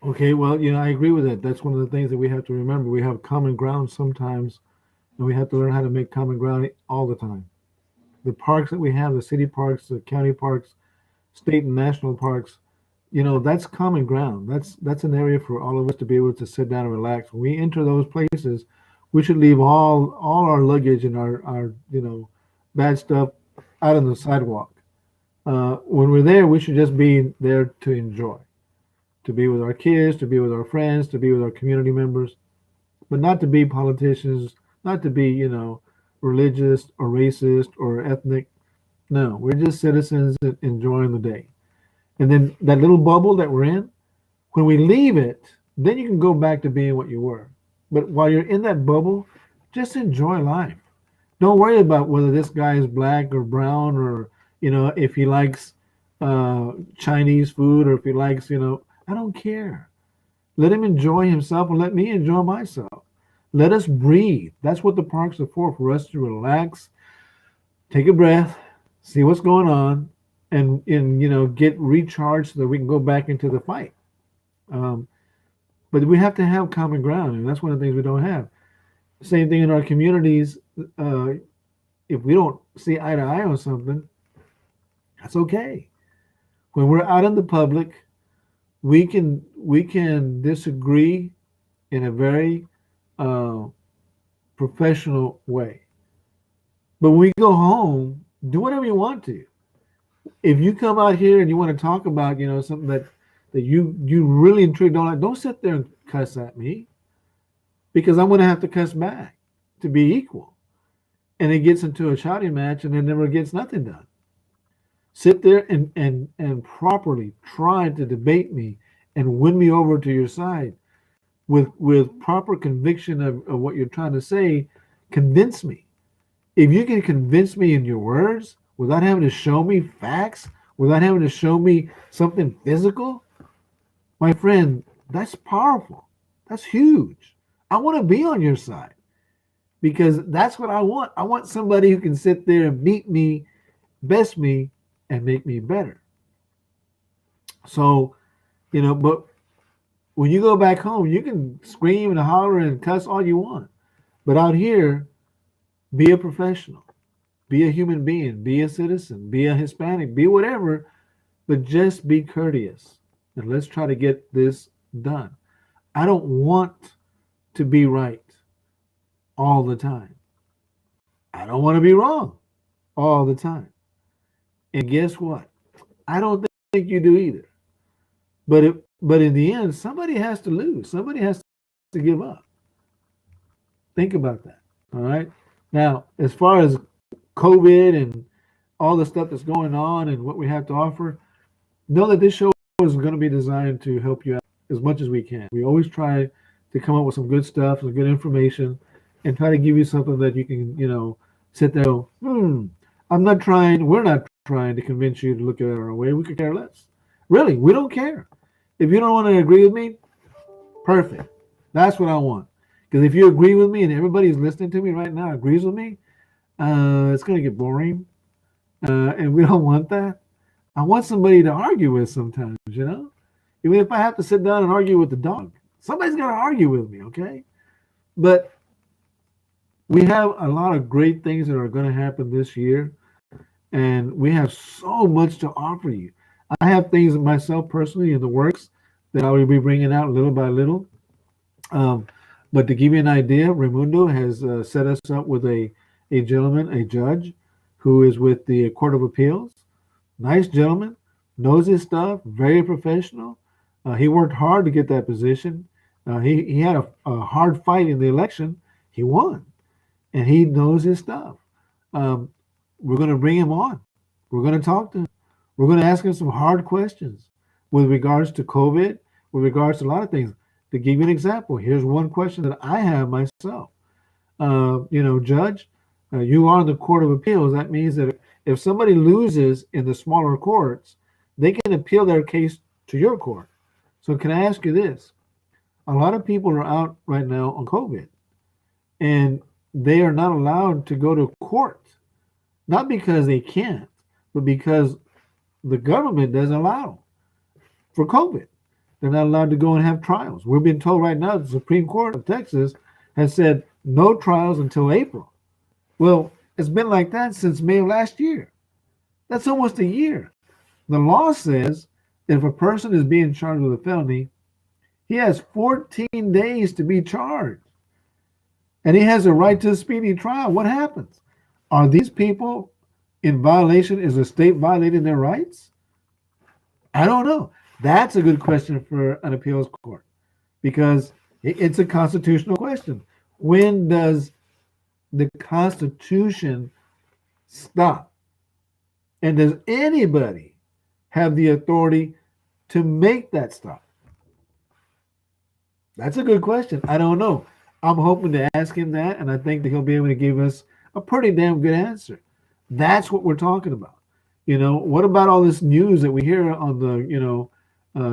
Okay, well, I agree with it. That's one of the things that we have to remember. We have common ground sometimes, and we have to learn how to make common ground all the time. The parks that we have, the city parks, the county parks, state and national parks, that's common ground. That's an area for all of us to be able to sit down and relax. When we enter those places, we should leave all our luggage and our bad stuff out on the sidewalk. When we're there, we should just be there to enjoy, to be with our kids, to be with our friends, to be with our community members, but not to be politicians, not to be, religious or racist or ethnic. No, we're just citizens enjoying the day. And then that little bubble that we're in, when we leave it, then you can go back to being what you were. But while you're in that bubble, just enjoy life. Don't worry about whether this guy is black or brown or, if he likes Chinese food or if he likes, I don't care. Let him enjoy himself and let me enjoy myself. Let us breathe. That's what the parks are for us to relax, take a breath, see what's going on, and get recharged so that we can go back into the fight. But we have to have common ground, and that's one of the things we don't have. Same thing in our communities. If we don't see eye to eye on something, that's okay. When we're out in the public, we can disagree in a very professional way. But when we go home, do whatever you want to. If you come out here and you want to talk about something that you really and truly don't like, don't sit there and cuss at me, because I'm going to have to cuss back to be equal. And it gets into a shouting match, and it never gets nothing done. Sit there and properly try to debate me and win me over to your side with proper conviction of what you're trying to say. Convince me. If you can convince me in your words without having to show me facts, without having to show me something physical, my friend, that's powerful. That's huge. I want to be on your side because that's what I want. I want somebody who can sit there and beat me, best me, and make me better. So, but when you go back home, you can scream and holler and cuss all you want. But out here, be a professional, be a human being, be a citizen, be a Hispanic, be whatever, but just be courteous. And let's try to get this done. I don't want to be right all the time. I don't want to be wrong all the time. And guess what? I don't think you do either. But in the end, somebody has to lose. Somebody has to give up. Think about that. All right. Now, as far as COVID and all the stuff that's going on and what we have to offer, know that this show is going to be designed to help you out as much as we can. We always try to come up with some good stuff, some good information, and try to give you something that you can, sit there and go, we're not trying to convince you to look at it our way. We could care less. Really, we don't care. If you don't want to agree with me, perfect. That's what I want. Because if you agree with me and everybody who's listening to me right now agrees with me, it's going to get boring. And we don't want that. I want somebody to argue with sometimes, Even if I have to sit down and argue with the dog, somebody's got to argue with me, okay? But we have a lot of great things that are going to happen this year, and we have so much to offer you. I have things myself personally in the works that I will be bringing out little by little. But to give you an idea, Raimundo has set us up with a gentleman, a judge, who is with the Court of Appeals. Nice gentleman, knows his stuff, very professional. He worked hard to get that position. He had a hard fight in the election. He won, and he knows his stuff. We're going to bring him on. We're going to talk to him. We're going to ask him some hard questions with regards to COVID, with regards to a lot of things. To give you an example, here's one question that I have myself. Judge, you are in the Court of Appeals. That means that if somebody loses in the smaller courts, they can appeal their case to your court. So can I ask you this? A lot of people are out right now on COVID, and they are not allowed to go to court, not because they can't, but because the government doesn't allow for COVID. They're not allowed to go and have trials. We're being told right now the Supreme Court of Texas has said no trials until April. Well, it's been like that since May of last year. That's almost a year. The law says if a person is being charged with a felony, he has 14 days to be charged. And he has a right to a speedy trial. What happens? Are these people in violation? Is the state violating their rights? I don't know. That's a good question for an appeals court because it's a constitutional question. When does the Constitution stop? And does anybody have the authority to make that stop? That's a good question. I don't know. I'm hoping to ask him that, and I think that he'll be able to give us a pretty damn good answer. That's what we're talking about. What about all this news that we hear on the,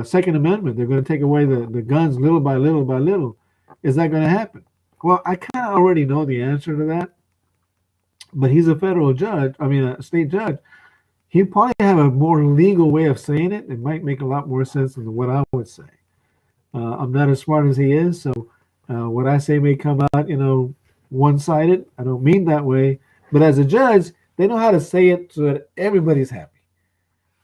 Second Amendment? They're going to take away the guns little by little by little. Is that going to happen? Well, I kind of already know the answer to that. But he's a federal judge. A state judge. He'd probably have a more legal way of saying it. It might make a lot more sense than what I would say. I'm not as smart as he is, so what I say may come out, one-sided. I don't mean that way. But as a judge, they know how to say it so that everybody's happy.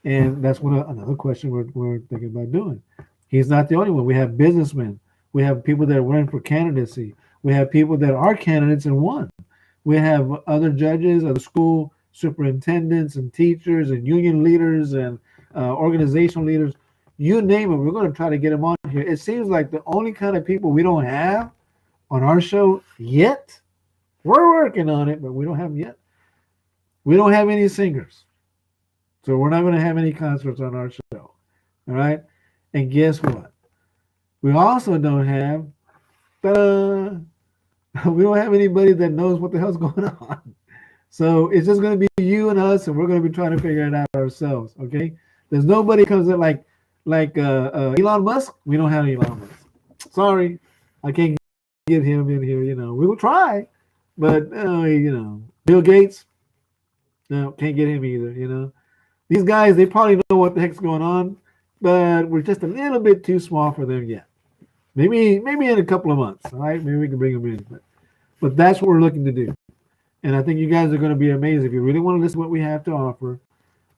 And that's another question we're thinking about doing. He's not the only one. We have businessmen. We have people that are running for candidacy. We have people that are candidates and won. We have other judges, other school superintendents and teachers and union leaders and organizational leaders. You name it, we're going to try to get them on here. It seems like the only kind of people we don't have on our show yet, we're working on it, but we don't have them yet. We don't have any singers. So we're not going to have any concerts on our show. All right? And guess what? We also don't have, we don't have anybody that knows what the hell's going on. So it's just going to be you and us, and we're going to be trying to figure it out ourselves, okay? There's nobody comes in like Elon Musk. We don't have Elon Musk. Sorry, I can't get him in here. We will try, but Bill Gates, no, can't get him either. These guys, they probably know what the heck's going on, but we're just a little bit too small for them yet. Maybe in a couple of months, all right? Maybe we can bring them in, but that's what we're looking to do. And I think you guys are going to be amazed if you really want to listen to what we have to offer.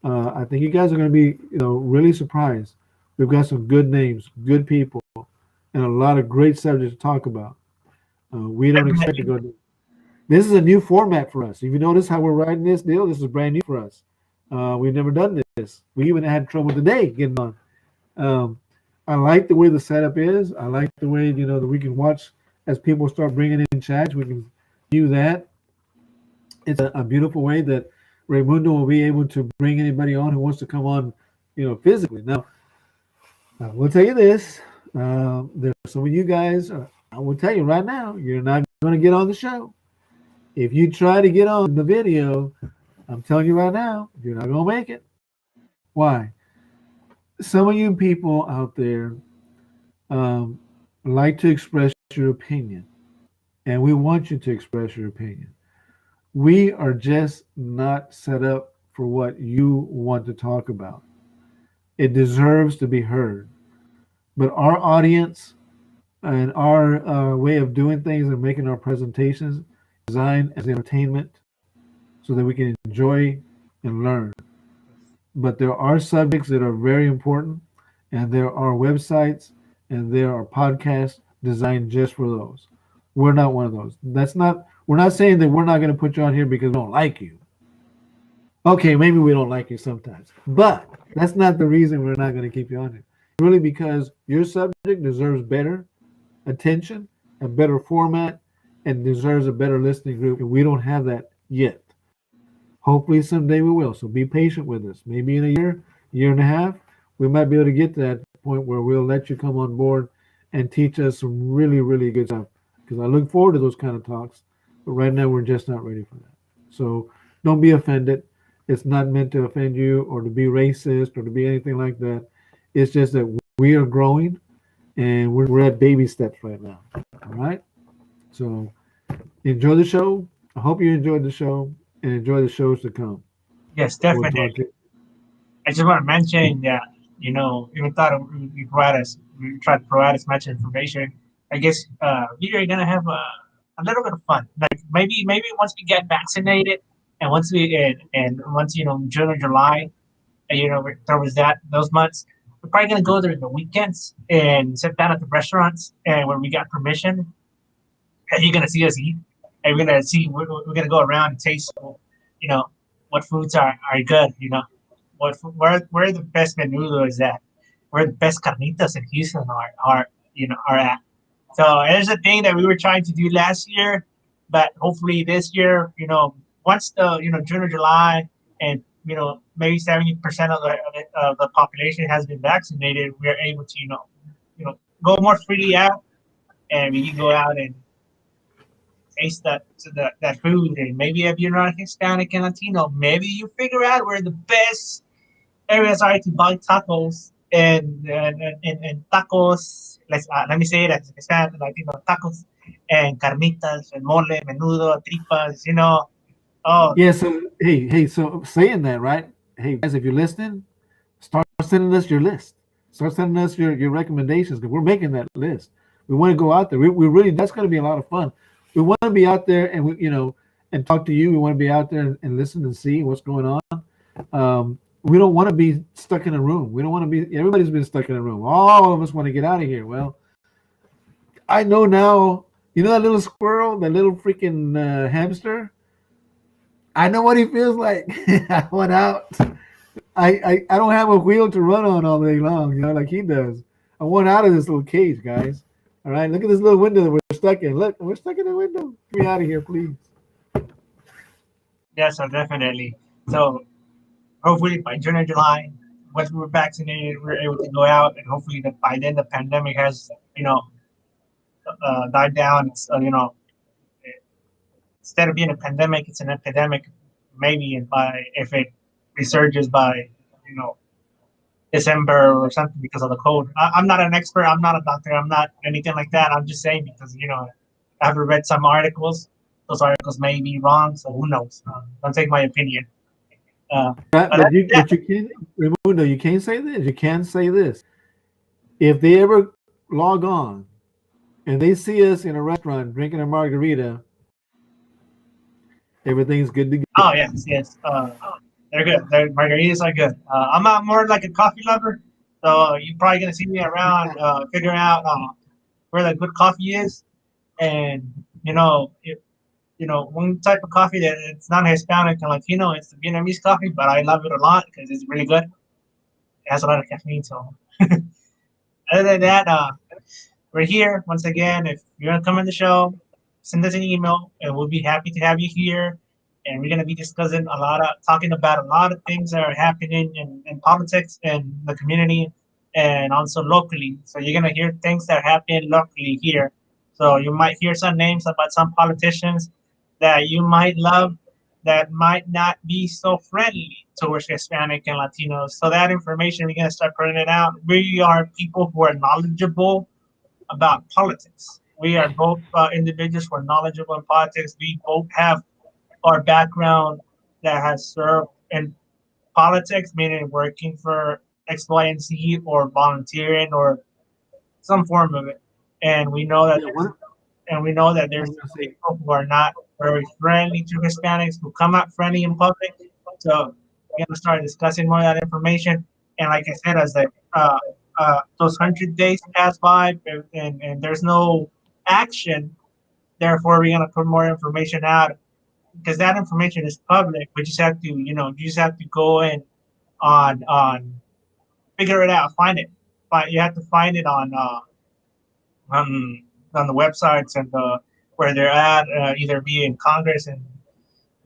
I think you guys are going to be, really surprised. We've got some good names, good people, and a lot of great subjects to talk about. We don't expect to go. This is a new format for us. If you notice how we're writing this deal, this is brand new for us. We've never done this. We even had trouble today getting on. I like the way the setup is. I like the way that we can watch as people start bringing in chats. We can view that. It's a beautiful way that Raimundo will be able to bring anybody on who wants to come on, physically. Now, I will tell you this. There's some of you guys, I will tell you right now, you're not going to get on the show. If you try to get on the video, I'm telling you right now, you're not going to make it. Why? Some of you people out there um, like to express your opinion, and we want you to express your opinion. We are just not set up for what you want to talk about. It deserves to be heard. But our audience and our way of doing things and making our presentations designed as entertainment so that we can enjoy and learn. But there are subjects that are very important, and there are websites and there are podcasts designed just for those. We're not one of those. That's not. We're not saying that we're not going to put you on here because we don't like you. Okay, maybe we don't like you sometimes, but that's not the reason we're not going to keep you on here. Really, because your subject deserves better attention, a better format, and deserves a better listening group. And we don't have that yet. Hopefully someday we will. So be patient with us. Maybe in a year and a half, we might be able to get to that point where we'll let you come on board and teach us some really, really good stuff. Because I look forward to those kind of talks. But right now we're just not ready for that. So don't be offended. It's not meant to offend you or to be racist or to be anything like that. It's just that we are growing and we're at baby steps right now. All right. So enjoy the show. I hope you enjoyed the show and enjoy the shows to come. Yes, We'll talk definitely. to you. I just want to mention that, even thought we tried to provide as much information. I guess we are gonna have a little bit of fun. Like maybe once we get vaccinated, and and once June or July, there was those months. We're probably gonna go there in the weekends and sit down at the restaurants and when we got permission, and you're gonna see us eat, and we're gonna go around and taste, you know, what foods are good, where the best menudo is at, where the best carnitas in Houston are at. So there's a thing that we were trying to do last year, but hopefully this year, once the June or July, and maybe 70% of the population has been vaccinated, we are able to go more freely out, and we can go out and taste that food. And maybe if you're not Hispanic and Latino, maybe you figure out where the best areas are to buy tacos and tacos. Let me say it as Hispanic and Latino: tacos and carnitas and mole, menudo, tripas. Oh, Yeah, so hey, so saying that, right? Hey guys, if you're listening, start sending us your list. Start sending us your recommendations because we're making that list. We want to go out there. We really that's going to be a lot of fun. We want to be out there and and talk to you. We want to be out there and listen and see what's going on. We don't want to be stuck in a room. We don't want to be. Everybody's been stuck in a room. All of us want to get out of here. Well, I know now. You know that little squirrel, that little freaking hamster. I know what he feels like. I went out. I don't have a wheel to run on all day long, like he does. I want out of this little cage, guys. All right, look at this little window that we're stuck in. Look, we're stuck in the window. Get me out of here, please. yeah, so definitely. So hopefully by June or July, once we're vaccinated, we're able to go out, and hopefully that by then the pandemic has died down. It's instead of being a pandemic, it's an epidemic. Maybe by if it resurges by you know December or something because of the code. I'm not an expert. I'm not a doctor. I'm not anything like that. I'm just saying because I've read some articles. Those articles may be wrong, so who knows? Don't take my opinion. Right, But yeah, but you can, Raimundo, you can't say this. You can say this. If they ever log on and they see us in a restaurant drinking a margarita, everything's good to go. oh yes, yes. They're good. Margaritas are good. I'm not more like a coffee lover, so you're probably gonna see me around figuring out where the good coffee is, and one type of coffee that it's not Hispanic and Latino, it's the Vietnamese coffee, but I love it a lot because it's really good. It has a lot of caffeine. So other than that, we're here once again. If you're gonna come on the show, send us an email, and we'll be happy to have you here. And we're gonna be discussing talking about a lot of things that are happening in politics and the community. and also locally. So you're gonna hear things that happen locally here. So you might hear some names about some politicians that you might love that might not be so friendly towards Hispanic and Latinos. So that information we're gonna start putting it out. We are people who are knowledgeable about politics. We are both individuals who are knowledgeable in politics. We both have our background that has served in politics, meaning working for X, Y, and Z, or volunteering, or some form of it. And we know that Yeah, there's and we know that I was there's gonna say, people who are not very friendly to Hispanics who come out friendly in public. So we're gonna start discussing more of that information. And like I said, as those 100 days pass by and there's no action, therefore we're gonna put more information out because that information is public. We just have to, you just have to go in on figure it out, find it. You have to find it on on the websites and where they're at, either be in Congress and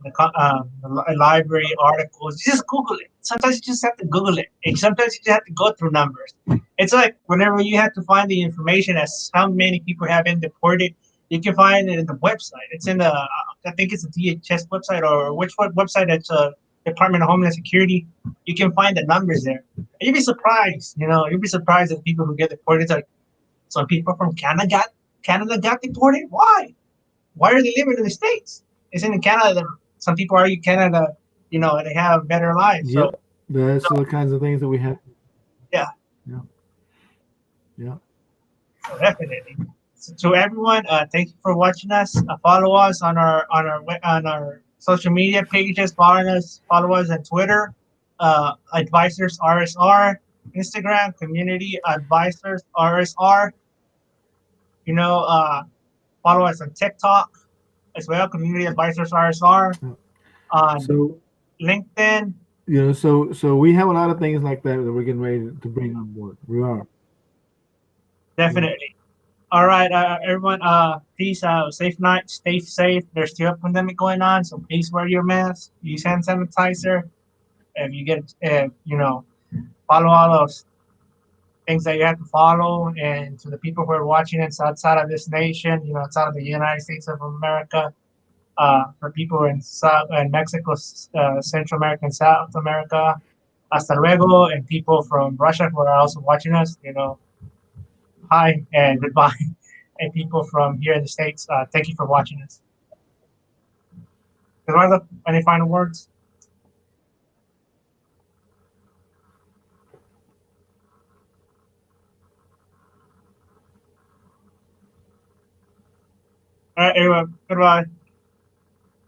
the library articles. You just Google it. Sometimes you just have to Google it, and sometimes you just have to go through numbers. It's like whenever you have to find the information as how many people have been deported, you can find it in the website. It's in the I think it's a DHS website or which one website? It's Department of Homeland Security. You can find the numbers there. And you'd be surprised. You'd be surprised at people who get deported. It's like some people from Canada got deported. Why? Why are they living in the States? Isn't in Canada? Some people argue Canada, they have better lives. So, yep, that's the kinds of things that we have. yeah, Yeah, yeah. so definitely. So to everyone, thank you for watching us. Follow us on our social media pages. Follow us on Twitter, Advisors RSR, Instagram, Community Advisors RSR. You know, uh, Follow us on TikTok as well, Community Advisors RSR, Yeah. on So LinkedIn. so we have a lot of things like that that we're getting ready to bring on board. We are. Yeah. Definitely. All right, everyone. Peace out. Safe night. Stay safe. There's still a pandemic going on, so please wear your mask. Use hand sanitizer. If you get, follow all those things that you have to follow. And to the people who are watching us outside of this nation, outside of the United States of America, for people in South and Mexico, Central America, and South America, hasta luego, and people from Russia who are also watching us, hi and goodbye. And people from here in the States, thank you for watching us. Eduardo, any final words? All right, everyone, goodbye.